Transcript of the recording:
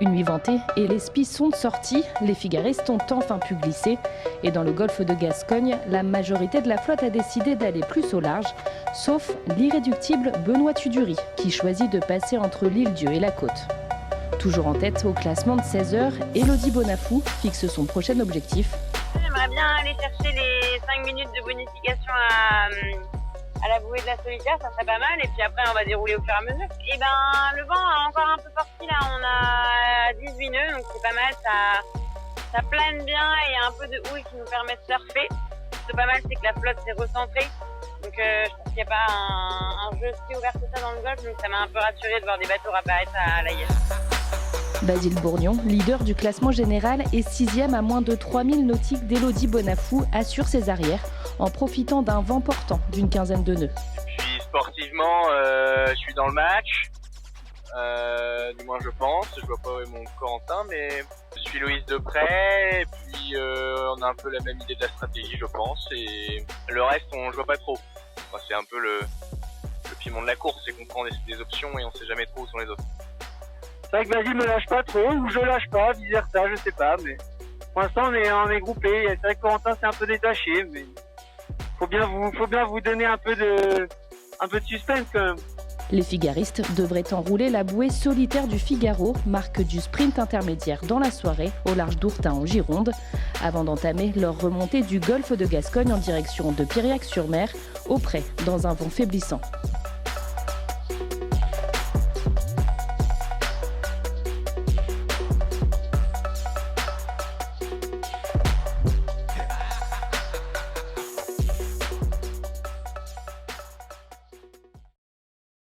Une nuit ventée et les spies sont sortis, les figaristes ont enfin pu glisser. Et dans le golfe de Gascogne, la majorité de la flotte a décidé d'aller plus au large, sauf l'irréductible Benoît Tudury, qui choisit de passer entre l'île-Dieu et la côte. Toujours en tête au classement de 16 heures, Élodie Bonafou fixe son prochain objectif. J'aimerais bien aller chercher les 5 minutes de bonification à la bouée de la Solitaire, ça serait pas mal, et puis après on va dérouler au fur et à mesure. Et ben le vent a encore un peu sorti là, on a 18 nœuds, donc c'est pas mal, ça plane bien et il y a un peu de houille qui nous permet de surfer. C'est pas mal, c'est que la flotte s'est recentrée, donc je pense qu'il n'y a pas un jeu si ouvert que ça dans le golfe, donc ça m'a un peu rassuré de voir des bateaux apparaître à l'Aïe. Basile Bourgnon, leader du classement général et 6e à moins de 3000 nautiques d'Élodie Bonafou, assure ses arrières en profitant d'un vent portant d'une quinzaine de nœuds. Puis sportivement, je suis dans le match, du moins je pense, je vois pas où est mon Corentin, mais je suis Loïs de près, et puis on a un peu la même idée de la stratégie je pense, et le reste je voit pas trop. Enfin, c'est un peu le piment de la course, c'est qu'on prend des options et on sait jamais trop où sont les autres. C'est vrai que Basile me lâche pas trop, ou je lâche pas, vice versa, je sais pas, mais pour l'instant on est groupé. C'est vrai que Corentin s'est un peu détaché, mais faut bien vous donner un peu de suspense quand même. Les figaristes devraient enrouler la bouée solitaire du Figaro, marque du sprint intermédiaire dans la soirée, au large d'Ourtin en Gironde, avant d'entamer leur remontée du golfe de Gascogne en direction de Piriac-sur-Mer, au près, dans un vent faiblissant.